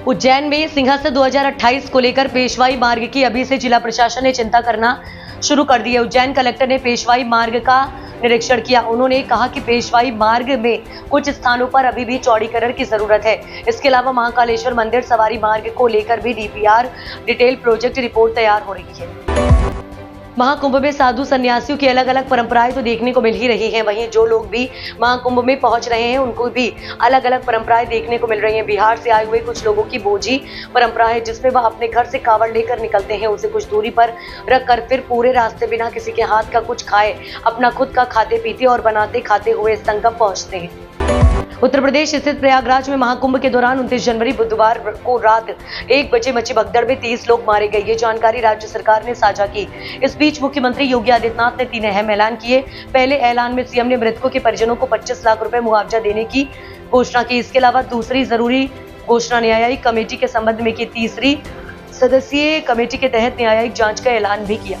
उज्जैन में सिंहस्थ 2028 को लेकर पेशवाई मार्ग की अभी से जिला प्रशासन ने चिंता करना शुरू कर दी है। उज्जैन कलेक्टर ने पेशवाई मार्ग का निरीक्षण किया। उन्होंने कहा कि पेशवाई मार्ग में कुछ स्थानों पर अभी भी चौड़ीकरण की जरूरत है। इसके अलावा महाकालेश्वर मंदिर सवारी मार्ग को लेकर भी डीपीआर डिटेल प्रोजेक्ट रिपोर्ट तैयार हो रही है। महाकुंभ में साधु सन्यासियों की अलग अलग परंपराएं तो देखने को मिल ही रही हैं। वहीं जो लोग भी महाकुंभ में पहुंच रहे हैं उनको भी अलग अलग परंपराएं देखने को मिल रही हैं। बिहार से आए हुए कुछ लोगों की बोझी परंपरा है, जिसमें वह अपने घर से कावड़ लेकर निकलते हैं, उसे कुछ दूरी पर रखकर फिर पूरे रास्ते बिना किसी के हाथ का कुछ खाए अपना खुद का खाते पीते और बनाते खाते हुए संगम पहुंचते हैं। उत्तर प्रदेश स्थित प्रयागराज में महाकुंभ के दौरान 29 जनवरी बुधवार को रात 1 बजे मची भगदड़ में 30 लोग मारे गए। ये जानकारी राज्य सरकार ने साझा की। इस बीच मुख्यमंत्री योगी आदित्यनाथ ने 3 अहम ऐलान किए। पहले ऐलान में सीएम ने मृतकों के परिजनों को 25 लाख रुपए मुआवजा देने की घोषणा की। इसके अलावा दूसरी जरूरी घोषणा न्यायिक कमेटी के संबंध में की। तीसरी सदस्यीय कमेटी के तहत न्यायिक जांच का ऐलान भी किया।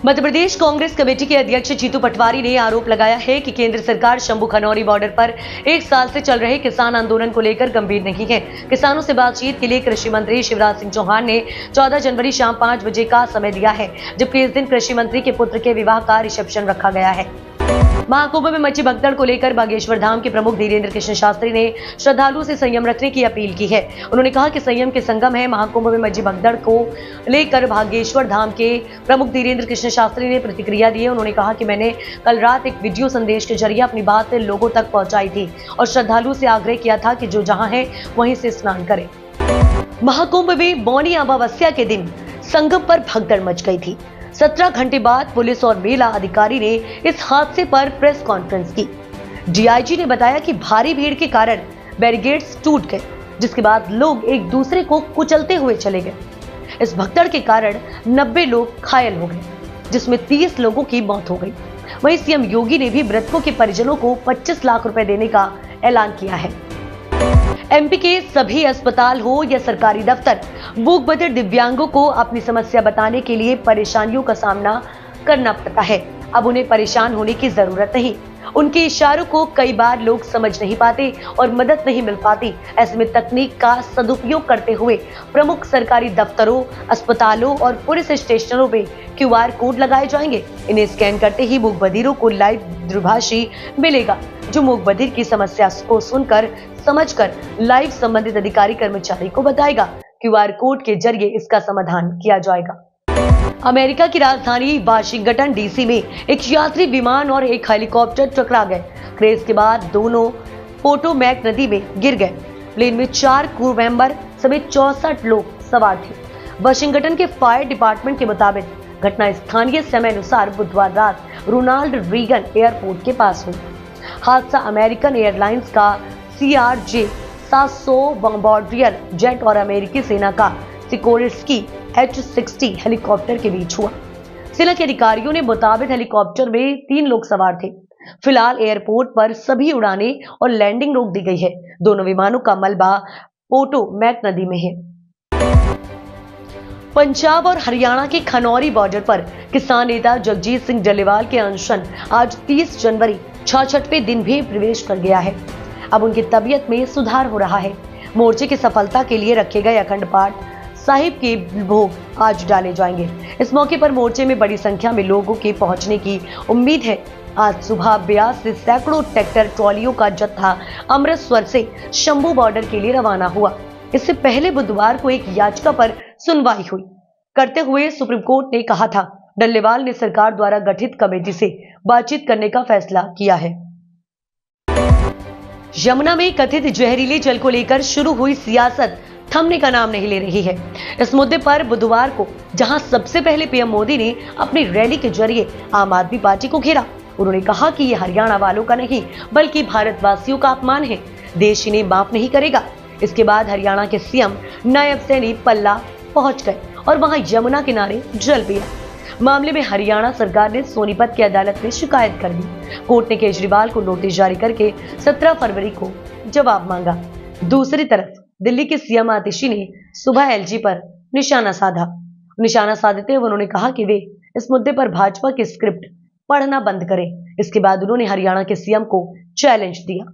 मध्य प्रदेश कांग्रेस कमेटी के अध्यक्ष जीतू पटवारी ने आरोप लगाया है कि केंद्र सरकार शंभू खनौरी बॉर्डर पर 1 साल से चल रहे किसान आंदोलन को लेकर गंभीर नहीं है। किसानों से बातचीत के लिए कृषि मंत्री शिवराज सिंह चौहान ने 14 जनवरी शाम 5 बजे का समय दिया है, जबकि इस दिन कृषि मंत्री के पुत्र के विवाह का रिसेप्शन रखा गया है। महाकुंभ में मची भगदड़ को लेकर बागेश्वर धाम के प्रमुख धीरेन्द्र कृष्ण शास्त्री ने श्रद्धालुओं से संयम रखने की अपील की है। उन्होंने कहा कि संयम के संगम है। महाकुंभ में मची भगदड़ को लेकर बागेश्वर धाम के प्रमुख धीरेन्द्र कृष्ण शास्त्री ने प्रतिक्रिया दी है। उन्होंने कहा कि मैंने कल रात एक वीडियो संदेश के जरिए अपनी बात लोगों तक पहुंचाई थी और श्रद्धालुओं से आग्रह किया था कि जो जहां है वहीं से स्नान करें। महाकुंभ में मौनी अमावस्या के दिन संगम पर भगदड़ मच गई थी। 17 घंटे बाद पुलिस और मेला अधिकारी ने इस हादसे पर प्रेस कॉन्फ्रेंस की। डीआईजी ने बताया कि भारी भीड़ के कारण बैरिकेड्स टूट गए, जिसके बाद लोग एक दूसरे को कुचलते हुए चले गए। इस भगदड़ के कारण 90 लोग घायल हो गए, जिसमें 30 लोगों की मौत हो गई। वहीं सीएम योगी ने भी मृतकों के परिजनों को 25 लाख रुपए देने का ऐलान किया है। एमपी के सभी अस्पताल हो या सरकारी दफ्तर, मूक बधिर दिव्यांगों को अपनी समस्या बताने के लिए परेशानियों का सामना करना पड़ता है। अब उन्हें परेशान होने की जरूरत नहीं। उनके इशारों को कई बार लोग समझ नहीं पाते और मदद नहीं मिल पाती। ऐसे में तकनीक का सदुपयोग करते हुए प्रमुख सरकारी दफ्तरों, अस्पतालों और पुलिस स्टेशनों में QR कोड लगाए जाएंगे। इन्हें स्कैन करते ही मूक बधिरों को लाइव दूरभाषी मिलेगा, जो मूक बधिर की समस्या को सुनकर समझकर लाइव संबंधित अधिकारी कर्मचारी को बताएगा। QR कोड के जरिए इसका समाधान किया जाएगा। अमेरिका की राजधानी वाशिंगटन डीसी में एक यात्री विमान और एक हेलीकॉप्टर टकरा गए। क्रैश के बाद दोनों पोटोमैक नदी में गिर गए। प्लेन में 4 क्रू मेंबर समेत 64 लोग सवार थे। वाशिंगटन के फायर डिपार्टमेंट के मुताबिक घटना स्थानीय समय अनुसार बुधवार रात रोनाल्ड रीगन एयरपोर्ट के पास हुई। हादसा अमेरिकन एयरलाइंस का CRJ 700 बॉम्बार्डियर जेट और अमेरिकी सेना का सिकोर्स्की H-60 हेलीकॉप्टर के बीच हुआ। सेना के अधिकारियों ने मुताबिक हेलीकॉप्टर में 3 लोग सवार थे। फिलहाल एयरपोर्ट पर सभी उड़ानें और लैंडिंग रोक दी गई है। दोनों विमानों का मलबा पोटोमैक नदी में है। पंजाब और हरियाणा के खनौरी बॉर्डर पर किसान नेता जगजीत सिंह डल्लेवाल के अनशन आज 30 जनवरी 66वें दिन भी प्रवेश कर गया है। अब उनकी तबीयत में सुधार हो रहा है। मोर्चे की सफलता के लिए रखे गए अखंड पाठ साहिब के भोग आज डाले जाएंगे। इस मौके पर मोर्चे में बड़ी संख्या में लोगों के पहुंचने की उम्मीद है। आज सुबह ब्यास से सैकड़ों ट्रैक्टर ट्रॉलियों का जत्था अमृतसर से शंभू बॉर्डर के लिए रवाना हुआ। इससे पहले बुधवार को एक याचिका पर सुनवाई हुई करते हुए सुप्रीम कोर्ट ने कहा था, डल्लेवाल ने सरकार द्वारा गठित कमेटी से बातचीत करने का फैसला किया है। यमुना में कथित जहरीले जल को लेकर शुरू हुई सियासत थमने का नाम नहीं ले रही है। इस मुद्दे पर बुधवार को जहां सबसे पहले पीएम मोदी ने अपनी रैली के जरिए आम आदमी पार्टी को घेरा, उन्होंने कहा कि यह हरियाणा वालों का नहीं बल्कि भारतवासियों का अपमान है। देश इन्हें माफ नहीं करेगा। इसके बाद हरियाणा के सीएम नायब सैनी पल्ला पहुंच गए और वहां यमुना किनारे जल पिया। मामले में हरियाणा सरकार ने सोनीपत की अदालत में शिकायत कर दी। कोर्ट ने केजरीवाल को नोटिस जारी करके 17 फरवरी को जवाब मांगा। दूसरी तरफ दिल्ली के सीएम आतिशी ने सुबह LG पर निशाना साधते हुए उन्होंने कहा कि वे इस मुद्दे पर भाजपा की स्क्रिप्ट पढ़ना बंद करें। इसके बाद उन्होंने हरियाणा के सीएम को चैलेंज दिया।